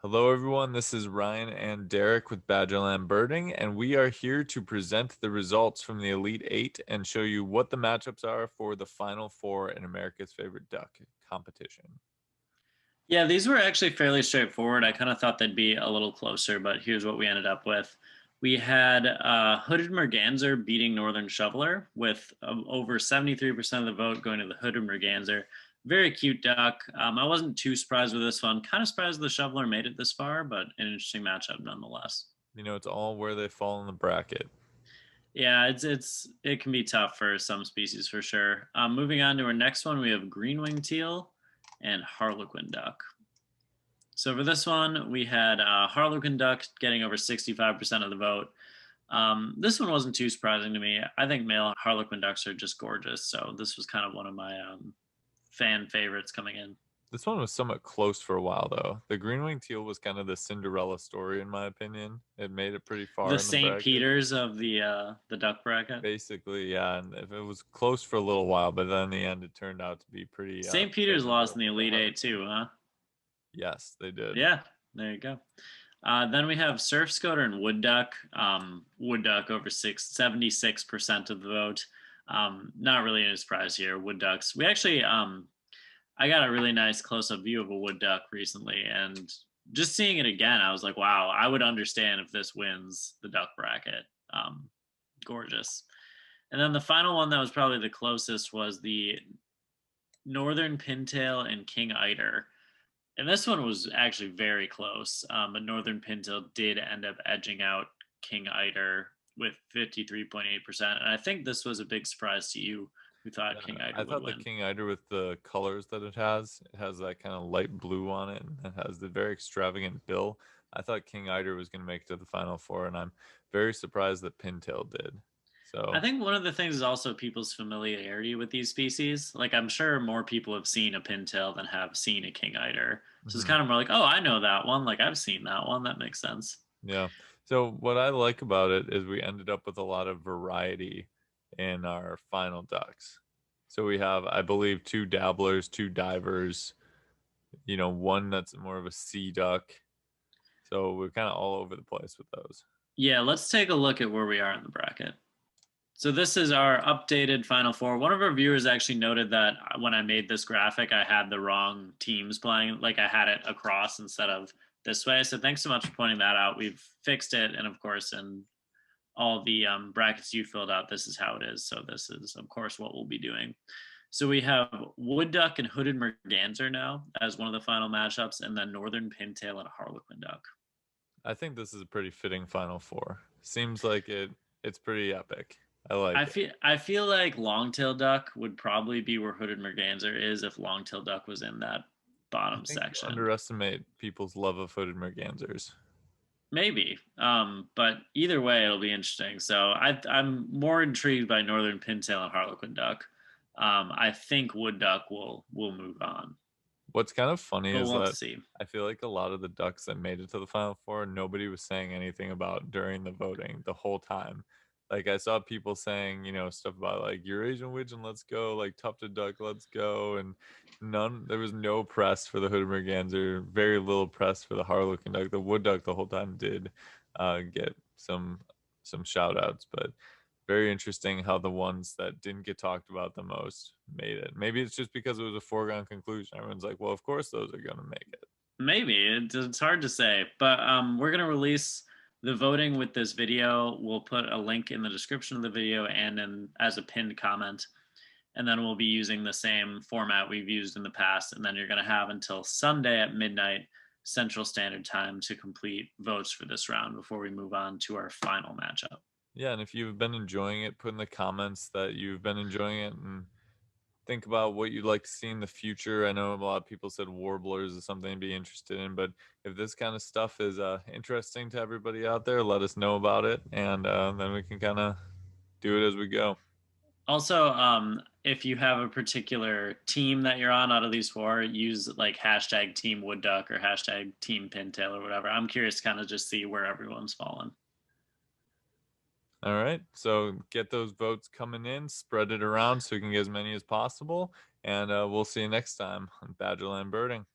Hello, everyone. This is Ryan and Derek with Badgerland Birding, and we are here to present the results from the Elite Eight and show you what the matchups are for the Final Four in America's Favorite Duck competition. Yeah, these were actually fairly straightforward. I kind of thought they'd be a little closer, but here's what we ended up with. We had Hooded Merganser beating Northern Shoveler with over 73% of the vote going to the Hooded Merganser. Very cute duck. I wasn't too surprised with this one. Kind of surprised the Shoveler made it this far, but an interesting matchup nonetheless. You know, it's all where they fall in the bracket. Yeah, it can be tough for some species for sure. Moving on to our next one, we have Green Wing Teal and Harlequin Duck. So for this one, we had Harlequin Duck getting over 65% of the vote. This one wasn't too surprising to me. I think male Harlequin Ducks are just gorgeous. So this was kind of one of my fan favorites coming in. This one was somewhat close for a while, though. The Green Wing Teal was kind of the Cinderella story, in my opinion. It made it pretty far The in the St. bracket. Peter's of the duck bracket. Basically, yeah, and if it was close for a little while, but then in the end, it turned out to be pretty St. Peter's lost favorable in the for Elite Eight Harlequin. too, huh? Yes, they did. Yeah, there you go. Then we have Surf Scoter and Wood Duck. Wood Duck over 76% of the vote. Not really any surprise here. Wood Ducks. We actually I got a really nice close-up view of a wood duck recently, and just seeing it again, I was like, wow, I would understand if this wins the duck bracket. Gorgeous. And then the final one that was probably the closest was the Northern Pintail and King Eider. And this one was actually very close, but Northern Pintail did end up edging out King Eider with 53.8%. And I think this was a big surprise to you who thought King Eider I would thought the win. King Eider with the colors that it has that kind of light blue on it, and it has the very extravagant bill. I thought King Eider was going to make it to the Final Four, and I'm very surprised that Pintail did. I So, think one of the things is also people's familiarity with these species. Like I'm sure more people have seen a pintail than have seen a king eider. So it's mhm, kind of more like, oh, I know that one. Like I've seen that one. That makes sense. yeah. So what I like about it is we ended up with a lot of variety in our final ducks. So we have, I believe, two dabblers, two divers, one that's more of a sea duck. So we're kind of all over the place with those. Yeah, let's take a look at where we are in the bracket. So this is our updated Final Four. One of our viewers actually noted that when I made this graphic, I had the wrong teams playing. Like I had it across instead of this way. So thanks so much for pointing that out. We've fixed it, and of course, in all the brackets you filled out, this is how it is. So this is, of course, what we'll be doing. So we have Wood Duck and Hooded Merganser now as one of the final matchups, and then Northern Pintail and Harlequin Duck. I think this is a pretty fitting Final Four. Seems like it's pretty epic. I like it. I feel like Longtail Duck would probably be where Hooded Merganser is if Longtail Duck was in that I bottom think you section. underestimate people's love of hooded mergansers. Maybe. But either way, it'll be interesting. So I'm more intrigued by Northern Pintail and Harlequin Duck. I think Wood Duck will move on, What's kind of funny but is we'll have to that see. I feel like a lot of the ducks that made it to the Final Four, nobody was saying anything about during the voting the whole time. Like I saw people saying, stuff about like Eurasian Widgeon, let's go, like Tufted Duck, let's go, and there was no press for the hooded merganser, very little press for the Harlequin Duck. The Wood Duck the whole time did get some shout outs, but very interesting how the ones that didn't get talked about the most made it. Maybe it's just because it was a foregone conclusion. Everyone's like, well, of course those are going to make it. Maybe it's hard to say, but we're gonna release the voting with this video. We'll put a link in the description of the video and as a pinned comment, and then we'll be using the same format we've used in the past. And then you're gonna have until Sunday at midnight Central Standard Time to complete votes for this round before we move on to our final matchup. Yeah, and if you've been enjoying it, put in the comments that you've been enjoying it and think about what you'd like to see in the future. I know a lot of people said warblers is something to be interested in, but if this kind of stuff is interesting to everybody out there, let us know about it, and then we can kind of do it as we go. Also, if you have a particular team that you're on out of these four, use like hashtag Team Wood Duck or hashtag Team Pintail or whatever. I'm curious to kind of just see where everyone's fallen. All right, so get those votes coming in, spread it around so we can get as many as possible, and we'll see you next time on Badgerland Birding.